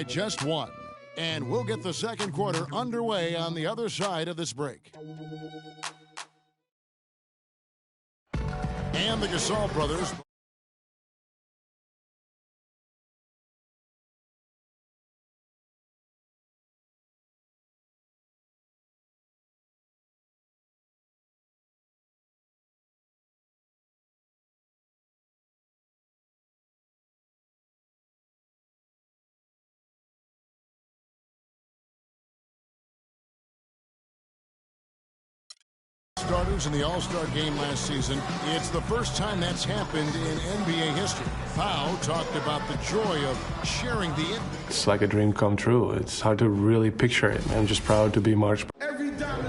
by just one. And we'll get the second quarter underway on the other side of this break. And the Gasol brothers. Starters in the All-Star game last season. It's the first time that's happened in NBA history. Pau talked about the joy of sharing the end. It's like a dream come true. It's hard to really picture it. I'm just proud to be Mark's.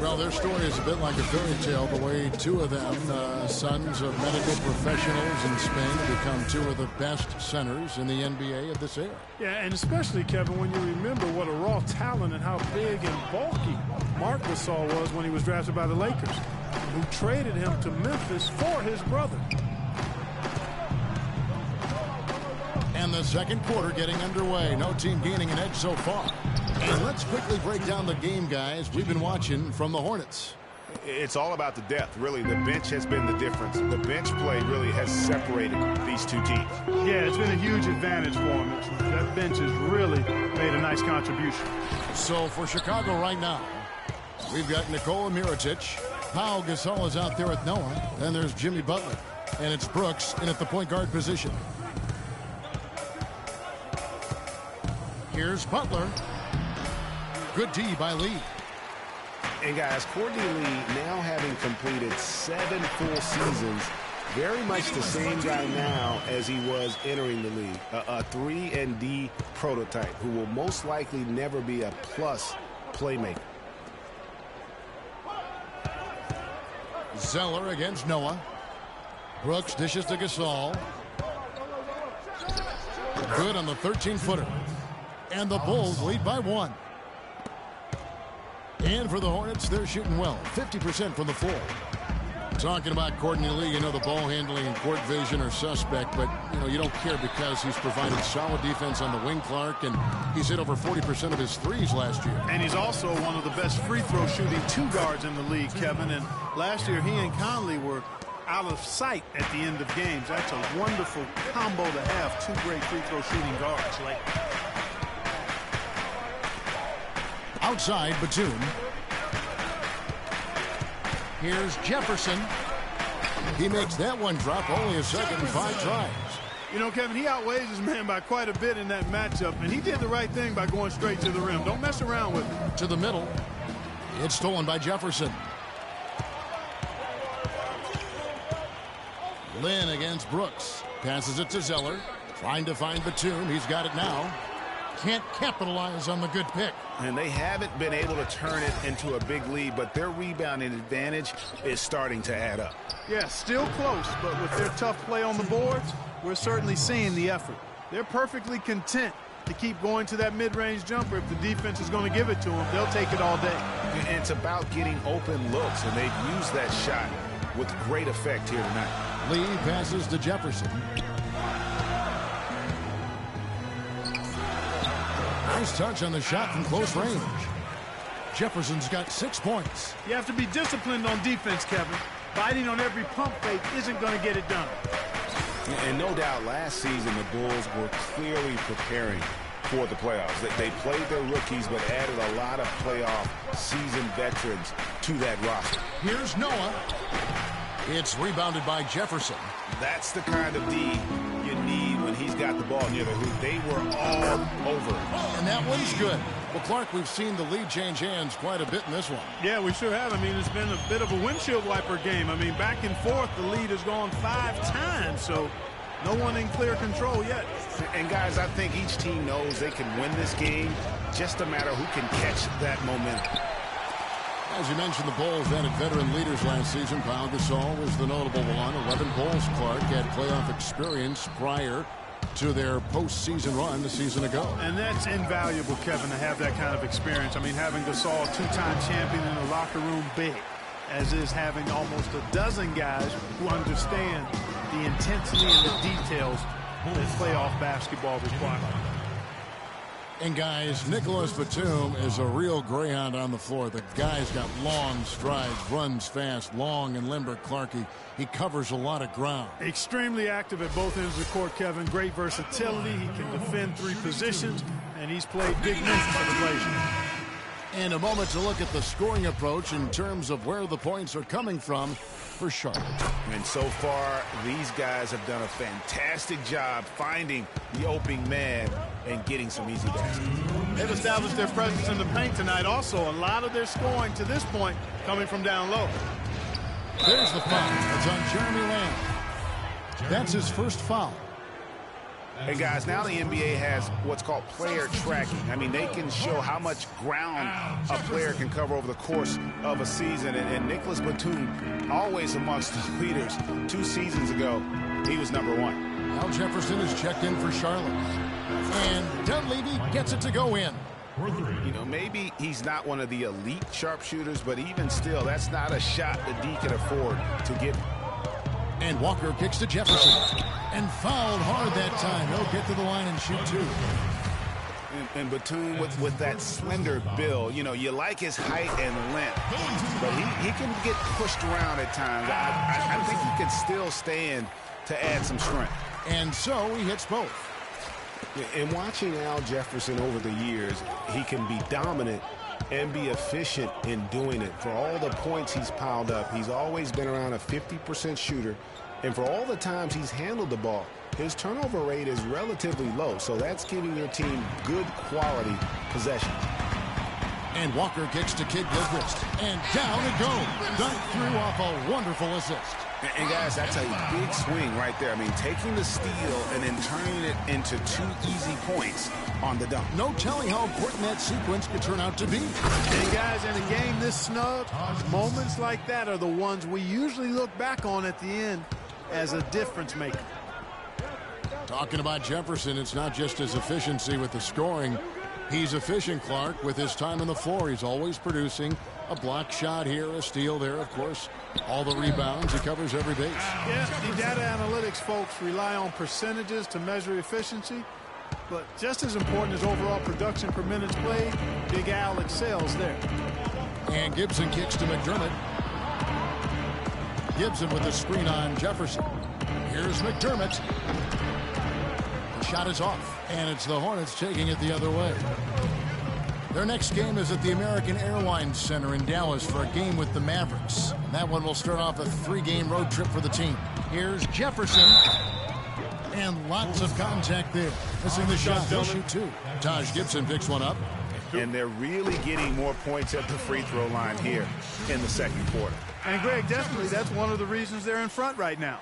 Well, their story is a bit like a fairy tale, the way two of them, sons of medical professionals in Spain, have become two of the best centers in the NBA of this era. Yeah, and especially, Kevin, when you remember what a raw talent and how big and bulky Marc Gasol was when he was drafted by the Lakers, who traded him to Memphis for his brother. And the second quarter getting underway. No team gaining an edge so far. And let's quickly break down the game, guys. We've been watching from the Hornets. It's all about the depth, really. The bench has been the difference. The bench play really has separated these two teams. Yeah, it's been a huge advantage for them. That bench has really made a nice contribution. So for Chicago right now, we've got Nikola Mirotic. Pau Gasol is out there with Noah. Then there's Jimmy Butler. And it's Brooks in at the point guard position. Here's Butler. Good D by Lee. And guys, Courtney Lee, now having completed 7 full seasons, very much the same guy now as he was entering the league. A 3-and-D prototype who will most likely never be a plus playmaker. Zeller against Noah. Brooks dishes to Gasol. Good on the 13-footer. And the Bulls lead by 1. And for the Hornets, they're shooting well. 50% from the floor. Talking about Courtney Lee, you know the ball handling and court vision are suspect, but you don't care because he's provided solid defense on the wing, Clark, and he's hit over 40% of his threes last year. And he's also one of the best free throw shooting two guards in the league, Kevin. And last year, he and Conley were out of sight at the end of games. That's a wonderful combo to have, two great free throw shooting guards. Outside, Batum. Here's Jefferson. He makes that one drop, only a second and 5 tries. You know, Kevin, he outweighs his man by quite a bit in that matchup, and he did the right thing by going straight to the rim. Don't mess around with it. To the middle. It's stolen by Jefferson. Lynn against Brooks. Passes it to Zeller. Trying to find Batum. He's got it now. Can't capitalize on the good pick. And they haven't been able to turn it into a big lead, but their rebounding advantage is starting to add up. Yeah, still close, but with their tough play on the boards, we're certainly seeing the effort. They're perfectly content to keep going to that mid-range jumper. If the defense is going to give it to them, they'll take it all day. And it's about getting open looks, and they've used that shot with great effect here tonight. Lee passes to Jefferson. Nice touch on the shot from close range. Jefferson's got 6 points. You have to be disciplined on defense, Kevin. Biting on every pump fake isn't going to get it done. And no doubt last season the Bulls were clearly preparing for the playoffs. They played their rookies but added a lot of playoff seasoned veterans to that roster. Here's Noah. It's rebounded by Jefferson. That's the kind of D you need when he's got the ball near the hoop. They were all over it. And that one's good. Well, Clark, we've seen the lead change hands quite a bit in this one. Yeah, we sure have. I mean, it's been a bit of a windshield wiper game. I mean, back and forth, the lead has gone 5 times, so no one in clear control yet. And, guys, I think each team knows they can win this game, just a matter who can catch that momentum. As you mentioned, the Bulls added veteran leaders last season. Pau Gasol was the notable one. 11 Bulls, Clark, had playoff experience prior to their postseason run the season ago. And that's invaluable, Kevin, to have that kind of experience. I mean, having Gasol, two-time champion in the locker room, big, as is having almost a dozen guys who understand the intensity and the details that playoff basketball requires. And guys, Nicholas Batum is a real greyhound on the floor. The guy's got long strides, runs fast, long and limber. Clarkie, he covers a lot of ground. Extremely active at both ends of the court, Kevin. Great versatility. He can defend 3 positions, and he's played big minutes for the Blazers. And a moment to look at the scoring approach in terms of where the points are coming from for Charlotte. And so far, these guys have done a fantastic job finding the opening man and getting some easy baskets. They've established their presence in the paint tonight. Also, a lot of their scoring to this point coming from down low. There's the foul. It's on Jeremy Lamb. That's his first foul. And guys, now the NBA has what's called player tracking. I mean, they can show how much ground a player can cover over the course of a season. And Nicholas Batum, always amongst the leaders. 2 seasons ago, he was number 1. Al Jefferson is checked in for Charlotte. And Dunleavy gets it to go in. You know, maybe he's not one of the elite sharpshooters, but even still, that's not a shot that D can afford to get. And Walker kicks to Jefferson. And fouled hard that time. He'll get to the line and shoot 2. And Batum with that slender build, you know, you like his height and length, but he can get pushed around at times. I think he can still stand to add some strength. And so he hits both. And watching Al Jefferson over the years, he can be dominant and be efficient in doing it. For all the points he's piled up, he's always been around a 50% shooter. And for all the times he's handled the ball, his turnover rate is relatively low. So that's giving your team good quality possession. And Walker kicks to Kid Gilchrist. And down it goes. Dunked through off a wonderful assist. And guys, that's a big swing right there. I mean, taking the steal and then turning it into 2 easy points on the dunk. No telling how important that sequence could turn out to be. And guys, in a game this snug, moments like that are the ones we usually look back on at the end as a difference maker. Talking about Jefferson, it's not just his efficiency with the scoring. He's efficient, Clark, with his time on the floor. He's always producing a block shot here, a steal there, of course. All the rebounds, he covers every base. Yeah, the data analytics folks rely on percentages to measure efficiency. But just as important as overall production per minutes played, Big Al excels there. And Gibson kicks to McDermott. Gibson with the screen on Jefferson. Here's McDermott. The shot is off, and it's the Hornets taking it the other way. Their next game is at the American Airlines Center in Dallas for a game with the Mavericks. That one will start off a 3-game road trip for the team. Here's Jefferson. And lots of contact there. Missing the shot. He'll shoot 2. Taj Gibson picks one up. And they're really getting more points at the free throw line here in the second quarter. And Greg, definitely that's one of the reasons they're in front right now.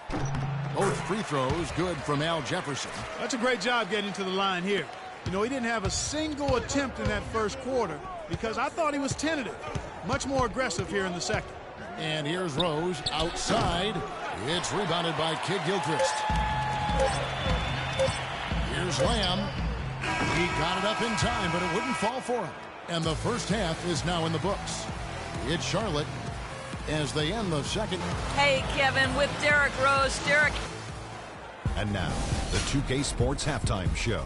Both free throws good from Al Jefferson. That's a great job getting to the line here. You know, he didn't have a single attempt in that first quarter because I thought he was tentative. Much more aggressive here in the second. And here's Rose outside. It's rebounded by Kid Gilchrist. Here's Lamb. He got it up in time, but it wouldn't fall for him. And the first half is now in the books. It's Charlotte as they end the second. Hey, Kevin, with Derrick Rose. Derrick. And now, the 2K Sports Halftime Show.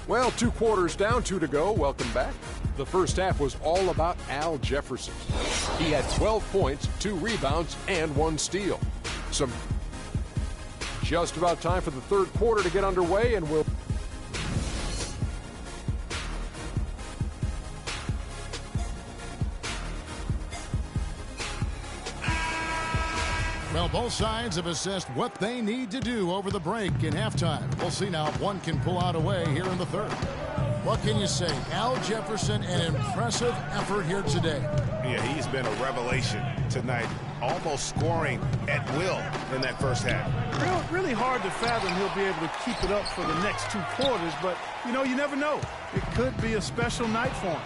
Well, 2 quarters down, 2 to go. Welcome back. The first half was all about Al Jefferson. He had 12 points, 2 rebounds, and 1 steal. Just about time for the third quarter to get underway, and we'll... Well, both sides have assessed what they need to do over the break in halftime. We'll see now if one can pull out a way here in the third. What can you say? Al Jefferson, an impressive effort here today. Yeah, he's been a revelation tonight, almost scoring at will in that first half. Really hard to fathom he'll be able to keep it up for the next 2 quarters, but, you know, you never know. It could be a special night for him.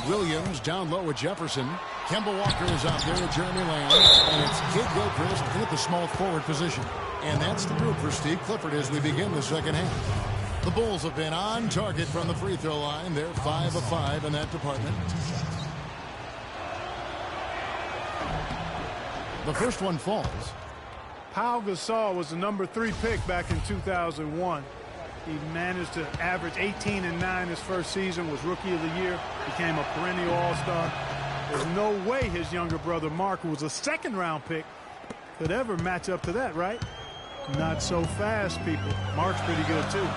Williams down low with Jefferson. Kemba Walker is out there with Jeremy Lamb. And it's Kid Gilchrist in at the small forward position. And that's the group for Steve Clifford as we begin the second half. The Bulls have been on target from the free throw line. They're 5 of 5 in that department. The first one falls. Pau Gasol was the #3 pick back in 2001. He managed to average 18 and 9 his first season, was Rookie of the Year, became a perennial All-Star. There's no way his younger brother Mark, who was a second-round pick, could ever match up to that, right? Not so fast, people. Mark's pretty good, too.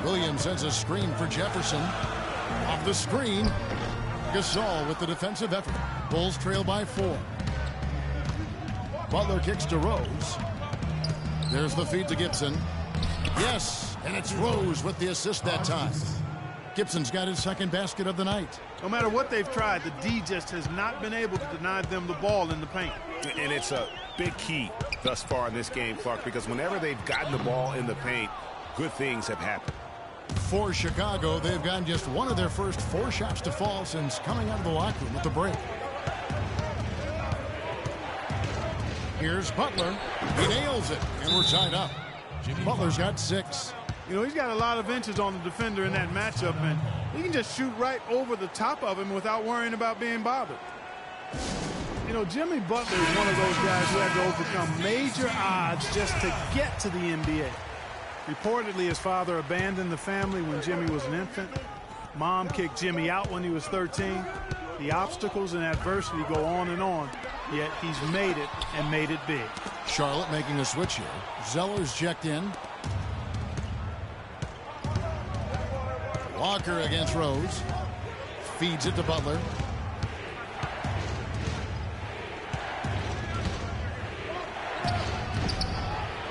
Williams sends a screen for Jefferson. Off the screen, Gasol with the defensive effort. Bulls trail by 4. Butler kicks to Rose. There's the feed to Gibson. Yes, and it's Rose with the assist that time. Gibson's got his second basket of the night. No matter what they've tried, the D just has not been able to deny them the ball in the paint. And it's a big key thus far in this game, Clark, because whenever they've gotten the ball in the paint, good things have happened. For Chicago, they've gotten just one of their first 4 shots to fall since coming out of the locker room at the break. Here's Butler. He nails it, and we're tied up. Butler's got 6. You know, he's got a lot of inches on the defender in that matchup, and he can just shoot right over the top of him without worrying about being bothered. You know, Jimmy Butler is one of those guys who had to overcome major odds just to get to the NBA. Reportedly, his father abandoned the family when Jimmy was an infant. Mom kicked Jimmy out when he was 13. The obstacles and adversity go on, yet he's made it and made it big. Charlotte making a switch here. Zeller's checked in. Walker against Rose. Feeds it to Butler.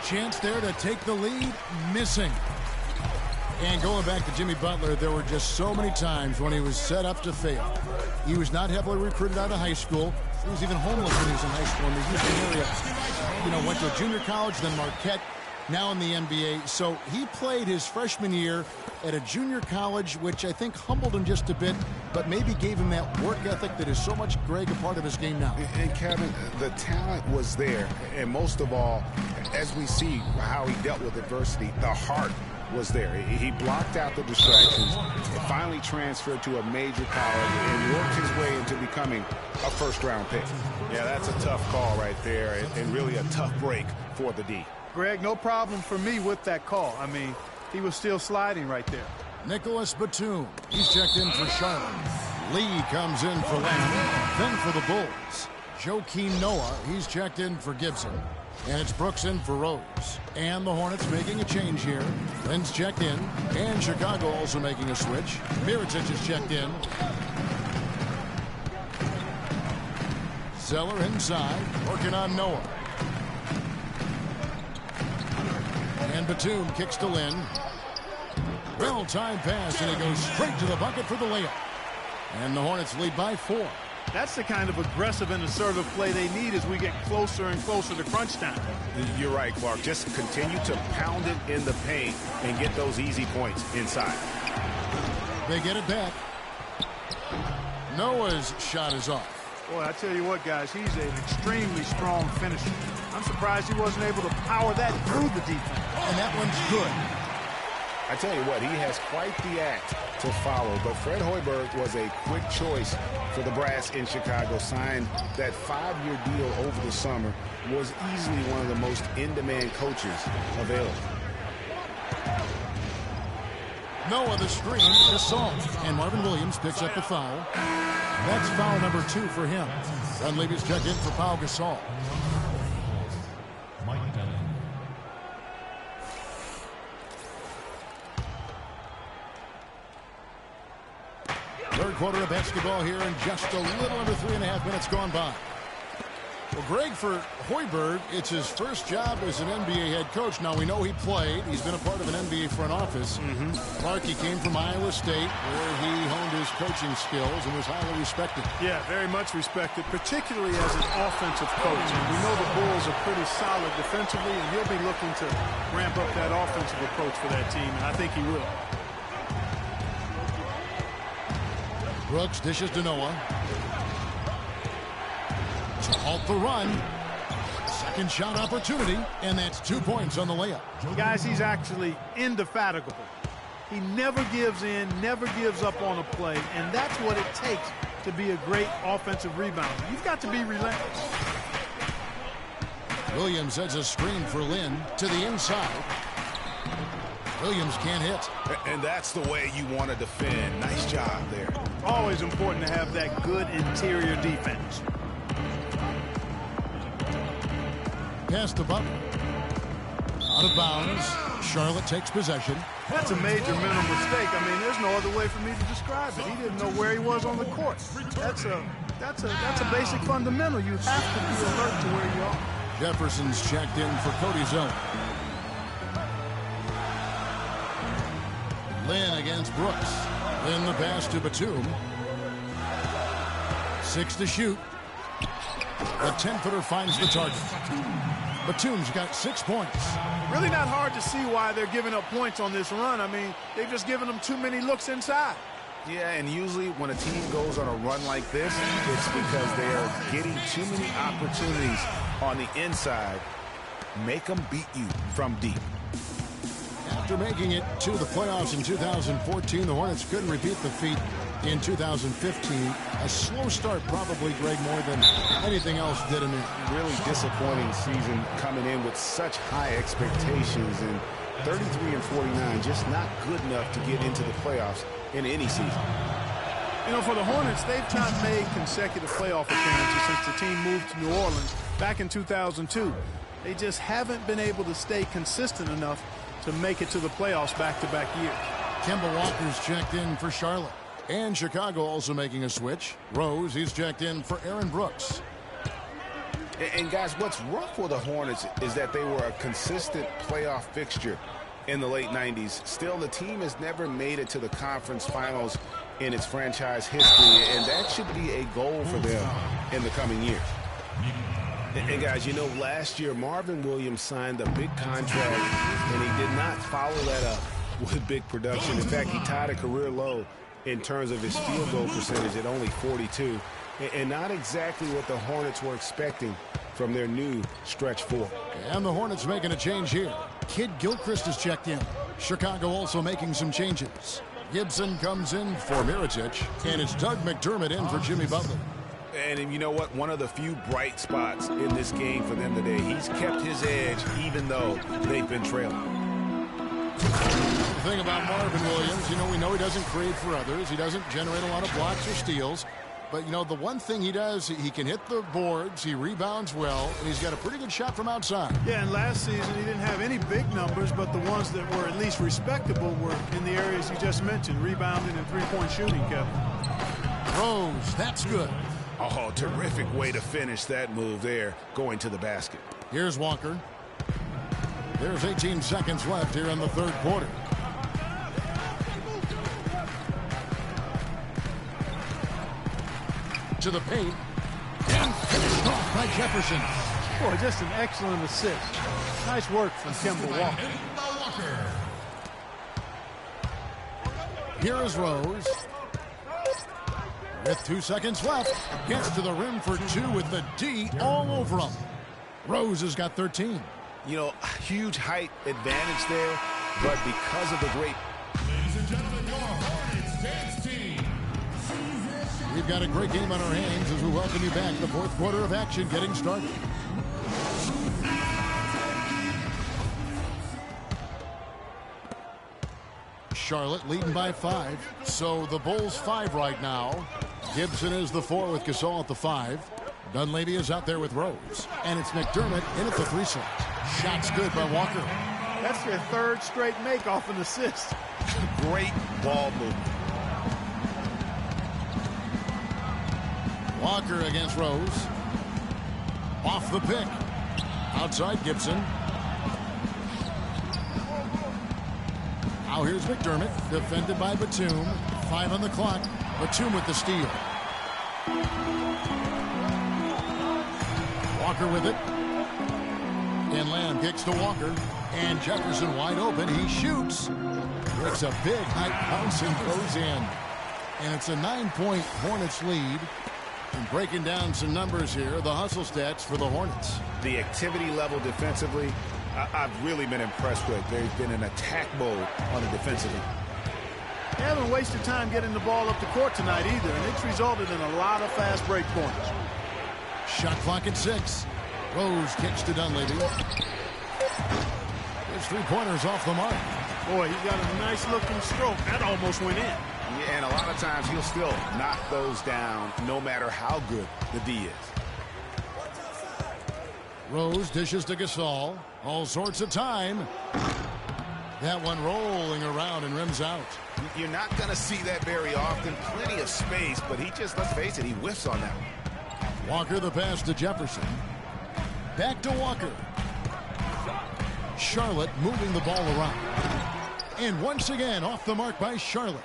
Chance there to take the lead. Missing. And going back to Jimmy Butler, there were just so many times when he was set up to fail. He was not heavily recruited out of high school. He was even homeless when he was in high school in the Houston area. You know, went to a junior college, then Marquette, now in the NBA. So he played his freshman year at a junior college, which I think humbled him just a bit, but maybe gave him that work ethic that is so much, Greg, a part of his game now. And Kevin, the talent was there. And most of all, as we see how he dealt with adversity, the heart was there. He blocked out the distractions and finally transferred to a major college and worked his way into becoming a first-round pick. Yeah, that's a tough call right there and really a tough break for the D. Greg, no problem for me with that call. I mean, he was still sliding right there. Nicholas Batum. He's checked in for Charlotte. Lee comes in for Lamb. Then for the Bulls, Joakim Noah. He's checked in for Gibson. And it's Brooks in for Rose. And the Hornets making a change here. Lynn's checked in. And Chicago also making a switch. Mirotic is checked in. Zeller inside. Working on Noah. And Batum kicks to Lynn. Well-timed pass, and it goes straight to the bucket for the layup. And the Hornets lead by 4. That's the kind of aggressive and assertive play they need as we get closer and closer to crunch time. You're right, Clark. Just continue to pound it in the paint and get those easy points inside. They get it back. Noah's shot is off. Boy, I tell you what, guys, he's an extremely strong finisher. I'm surprised he wasn't able to power that through the defense. And that one's good. I tell you what, he has quite the act to follow, but Fred Hoiberg was a quick choice for the brass in Chicago. Signed that 5-year deal over the summer, was easily one of the most in-demand coaches available. Noah the screen, Gasol, and Marvin Williams picks up the foul. That's foul number 2 for him. Dunleavy's checked in for Pau Gasol. Third quarter of basketball here, and just a little under 3.5 minutes gone by. Well, Greg, for Hoiberg, it's his first job as an NBA head coach. Now, we know he played. He's been a part of an NBA front office. Clark, he came from Iowa State, where he honed his coaching skills and was highly respected. Yeah, very much respected, particularly as an offensive coach. And we know the Bulls are pretty solid defensively, and he'll be looking to ramp up that offensive approach for that team, and I think he will. Brooks dishes to Noah. To halt the run. Second shot opportunity, and that's 2 points on the layup. Guys, he's actually indefatigable. He never gives in, never gives up on a play, and that's what it takes to be a great offensive rebounder. You've got to be relentless. Williams sets a screen for Lynn to the inside. Williams can't hit. And that's the way you want to defend. Nice job there. Always important to have that good interior defense. Pass to Butler. Out of bounds. Charlotte takes possession. That's a major mental mistake. I mean, there's no other way for me to describe it. He didn't know where he was on the court. That's a basic fundamental. You have to be alert to where you are. Jefferson's checked in for Cody Zone. Lynn against Brooks. Then the pass to Batum. 6 to shoot. The 10-footer finds the target. Batum's got 6 points. Really not hard to see why they're giving up points on this run. I mean, they've just given them too many looks inside. Yeah, and usually when a team goes on a run like this, it's because they are getting too many opportunities on the inside. Make them beat you from deep. After making it to the playoffs in 2014, the Hornets couldn't repeat the feat in 2015. A slow start probably, Greg, more than anything else did in it. Really disappointing season coming in with such high expectations, and 33 and 49 just not good enough to get into the playoffs in any season. You know, for the Hornets, they've not made consecutive playoff appearances since the team moved to New Orleans back in 2002. They just haven't been able to stay consistent enough to make it to the playoffs back-to-back years. Kemba Walker's checked in for Charlotte. And Chicago also making a switch. Rose, he's checked in for Aaron Brooks. And guys, what's rough for the Hornets is that they were a consistent playoff fixture in the late 90s. Still, the team has never made it to the conference finals in its franchise history, and that should be a goal for them in the coming years. And guys, you know, last year Marvin Williams signed a big contract, and he did not follow that up with big production. In fact, he tied a career low in terms of his field goal percentage at only 42, and not exactly what the Hornets were expecting from their new stretch four. And the Hornets making a change here. Kid Gilchrist is checked in. Chicago also making some changes. Gibson comes in for Mirotic, and it's Doug McDermott in for Jimmy Butler. And you know what? One of the few bright spots in this game for them today. He's kept his edge even though they've been trailing. The thing about Marvin Williams, you know he doesn't create for others. He doesn't generate a lot of blocks or steals. But, you know, the one thing he does, he can hit the boards, he rebounds well, and he's got a pretty good shot from outside. Yeah, and last season he didn't have any big numbers, but the ones that were at least respectable were in the areas you just mentioned, rebounding and three-point shooting, Kevin. Rose, that's good. Oh, terrific way to finish that move there, going to the basket. Here's Walker. There's 18 seconds left here in the third quarter. To the paint. And finished off by Jefferson. Boy, just an excellent assist. Nice work from Kemba Walker. Here is Rose. With 2 seconds left, gets to the rim for 2 with the D all over him. Rose has got 13. You know, huge height advantage there, but because of the great... Ladies and gentlemen, your Hornets dance team. We've got a great game on our hands as we welcome you back. The fourth quarter of action getting started. Charlotte leading by 5. So the Bulls 5 right now. Gibson is the 4 with Gasol at the 5. Dunleavy is out there with Rose. And it's McDermott in at the 3 slot. Shots good by Walker. That's their third straight make off an assist. Great ball movement. Walker against Rose. Off the pick. Outside Gibson. Now here's McDermott. Defended by Batum. 5 on the clock. Batum with the steal. Walker with it. Inland kicks to Walker. And Jefferson wide open. He shoots. Breaks a big high bounce and goes in. And it's a 9-point Hornets lead. And breaking down some numbers here, the hustle stats for the Hornets. The activity level defensively, I've really been impressed with. There's been an attack mode on the defensive end. They haven't wasted time getting the ball up the court tonight either, and it's resulted in a lot of fast break points. Shot clock at 6. Rose kicks to Dunleavy. His three-pointers off the mark. Boy, he got a nice-looking stroke. That almost went in. Yeah, and a lot of times he'll still knock those down no matter how good the D is. Rose dishes to Gasol. All sorts of time. That one rolling around and rims out. You're not going to see that very often. Plenty of space, but he just, let's face it, he whiffs on that one. Walker the pass to Jefferson. Back to Walker. Charlotte moving the ball around. And once again off the mark by Charlotte.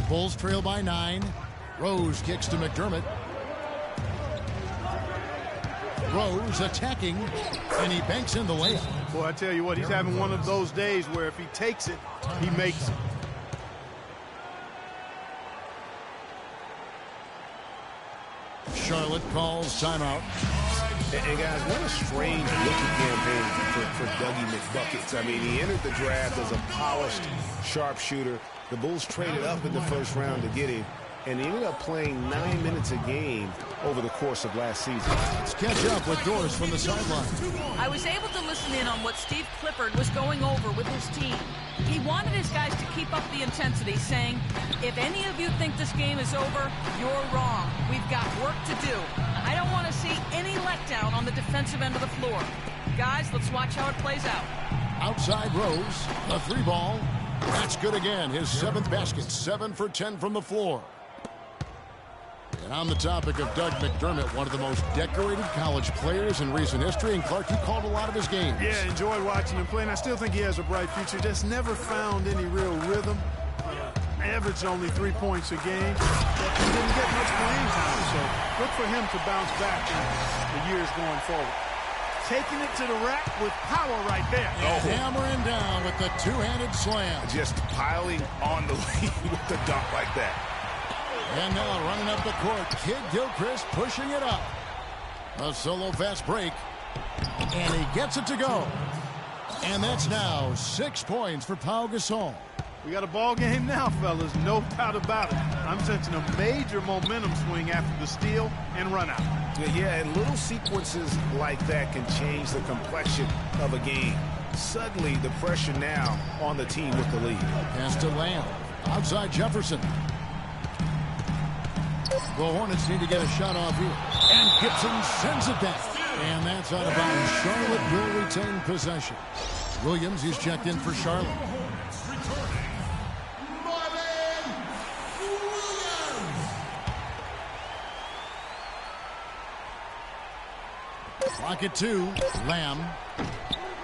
Bulls trail by 9. Rose kicks to McDermott. Rose attacking, and he banks in the layup. Boy, I tell you what, he's having one of those days where if he takes it, he makes it. Charlotte calls timeout. And guys, what a strange rookie campaign for Dougie McBuckets. I mean, he entered the draft as a polished sharpshooter. The Bulls traded up in the first round to get him, and he ended up playing 9 minutes a game over the course of last season. Let's catch up with Doris from the sideline. I was able to listen in on what Steve Clifford was going over with his team. He wanted his guys to keep up the intensity, saying, if any of you think this game is over, you're wrong. We've got work to do. I don't want to see any letdown on the defensive end of the floor. Guys, let's watch how it plays out. Outside Rose, the three ball. That's good again. His 7th basket, 7 for 10 from the floor. And on the topic of Doug McDermott, one of the most decorated college players in recent history, and Clark, you called a lot of his games. Yeah, enjoyed watching him play, and I still think he has a bright future. Just never found any real rhythm. Averaged only 3 points a game, but he didn't get much playing time, so look for him to bounce back in the years going forward. Taking it to the rack with power right there. And hammering down with the two-handed slam. Just piling on the lead with the dunk like that. And now running up the court, Kid Gilchrist pushing it up. A solo fast break. And he gets it to go. And that's now 6 points for Pau Gasol. We got a ball game now, fellas. No doubt about it. I'm sensing a major momentum swing after the steal and run out. Yeah, and little sequences like that can change the complexion of a game. Suddenly, the pressure now on the team with the lead. Pass to Lamb. Outside Jefferson. The Hornets need to get a shot off here. And Gibson sends it back. And that's out of bounds. Charlotte will retain possession. Williams is checked in for Charlotte. Clock at 2. Lamb.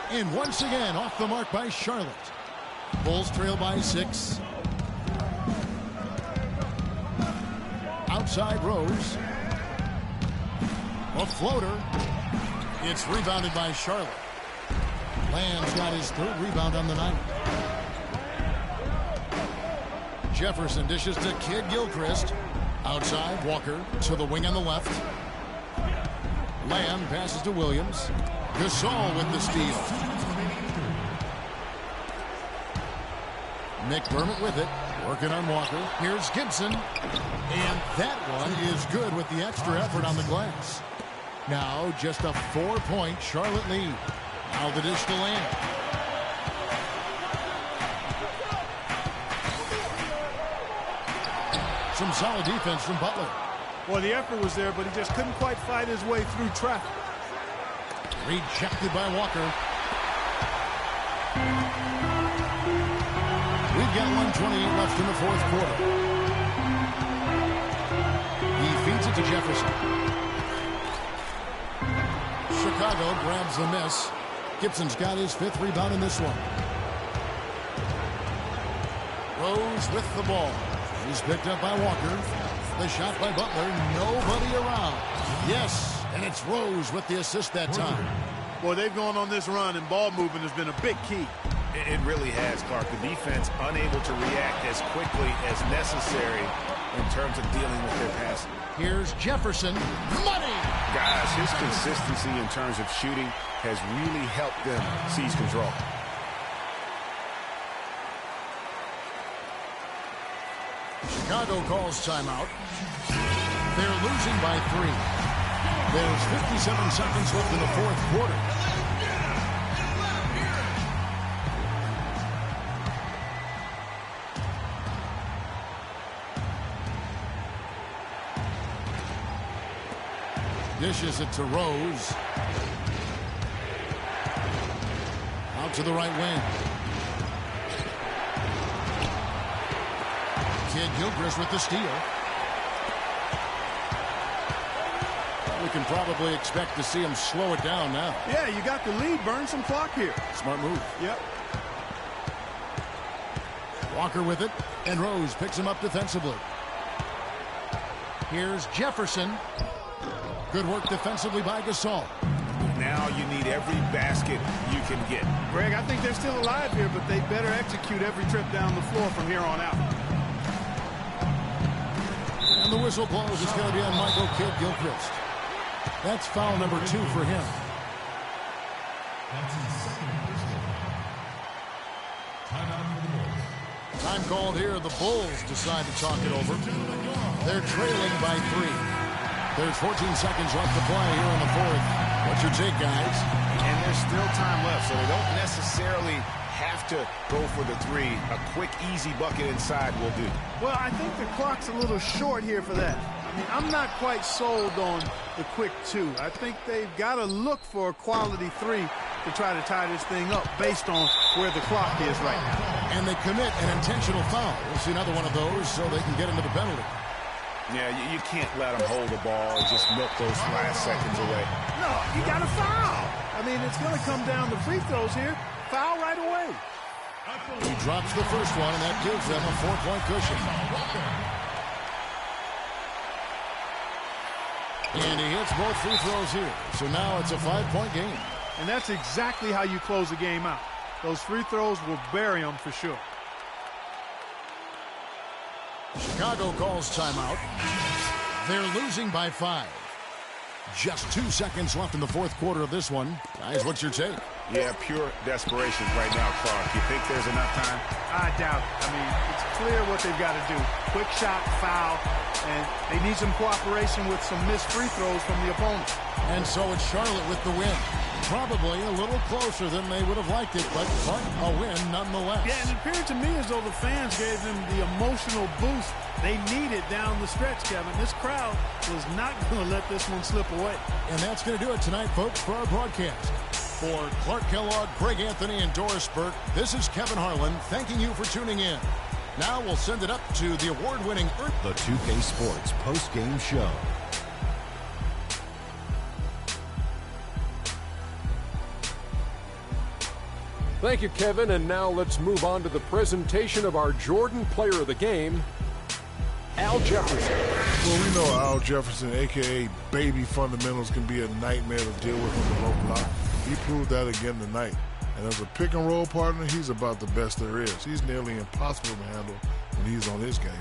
And once again off the mark by Charlotte. Bulls trail by 6. Outside Rose. A floater. It's rebounded by Charlotte. Lamb's got his 3rd rebound on the night. Jefferson dishes to Kid Gilchrist. Outside Walker to the wing on the left. Lamb passes to Williams. Gasol with the steal. McDermott with it. Working on Walker. Here's Gibson. And that one is good with the extra effort on the glass. Now just a 4-point Charlotte lead. Now the dish to Lamb. Some solid defense from Butler. Well, the effort was there, but he just couldn't quite fight his way through traffic. Rejected by Walker. We've got 1:28 left in the 4th quarter. He feeds it to Jefferson. Chicago grabs the miss. Gibson's got his 5th rebound in this one. Rose with the ball. He's picked up by Walker. The shot by Butler. Nobody around. Yes, and it's Rose with the assist that time. Boy, they've gone on this run, and ball movement has been a big key. It really has, Clark. The defense unable to react as quickly as necessary in terms of dealing with their passing. Here's Jefferson. Money! Guys, his consistency in terms of shooting has really helped them seize control. Chicago calls timeout. They're losing by 3. There's 57 seconds left in the fourth quarter. Dishes it to Rose. Out to the right wing. Kid Gilchrist with the steal. We can probably expect to see him slow it down now. Yeah, you got the lead. Burn some clock here. Smart move. Yep. Walker with it, and Rose picks him up defensively. Here's Jefferson. Good work defensively by Gasol. Now you need every basket you can get. Greg, I think they're still alive here, but they better execute every trip down the floor from here on out. And the whistle blows. It's going to be on Michael Kidd Gilchrist. That's foul number 2 for him. That's his second personal foul. Timeout for the Bulls. Time called here. The Bulls decide to talk it over. They're trailing by 3. There's 14 seconds left to play here in the fourth. What's your take, guys? And there's still time left, so they don't necessarily have to go for the 3. A quick, easy bucket inside will do. Well, I think the clock's a little short here for that. I mean, I'm not quite sold on the quick 2. I think they've got to look for a quality 3 to try to tie this thing up based on where the clock is right now. And they commit an intentional foul. We'll see another one of those so they can get into the penalty. Yeah, you can't let them hold the ball and just milk those last seconds away. No, you got to foul. I mean, it's going to come down to free throws here. Foul right away. He drops the first one, and that gives them a 4-point cushion. And he hits both free throws here. So now it's a 5-point game. And that's exactly how you close a game out. Those free throws will bury them for sure. Chicago calls timeout. They're losing by 5. Just 2 seconds left in the fourth quarter of this one. Guys, what's your take? Yeah, pure desperation right now, Clark. You think there's enough time? I doubt it. I mean, it's clear what they've got to do. Quick shot, foul, and they need some cooperation with some missed free throws from the opponent. And so it's Charlotte with the win. Probably a little closer than they would have liked it, but a win nonetheless. Yeah, and it appeared to me as though the fans gave them the emotional boost they needed down the stretch, Kevin. This crowd was not going to let this one slip away. And that's going to do it tonight, folks, for our broadcast. For Clark Kellogg, Greg Anthony, and Doris Burke, this is Kevin Harlan thanking you for tuning in. Now we'll send it up to the award-winning The 2K Sports post-game show. Thank you, Kevin. And now let's move on to the presentation of our Jordan Player of the Game, Al Jefferson. Well, we know Al Jefferson, a.k.a. Baby Fundamentals, can be a nightmare to deal with on the low block. He proved that again tonight. And as a pick-and-roll partner, he's about the best there is. He's nearly impossible to handle when he's on his game.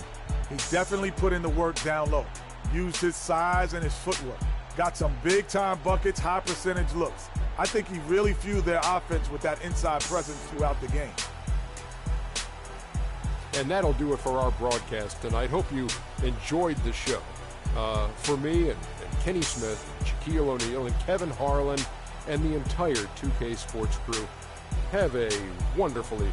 He's definitely put in the work down low. Used his size and his footwork. Got some big-time buckets, high-percentage looks. I think he really fueled their offense with that inside presence throughout the game. And that'll do it for our broadcast tonight. Hope you enjoyed the show. For me and Kenny Smith, Shaquille O'Neal, and Kevin Harlan, and the entire 2K Sports crew, have a wonderfully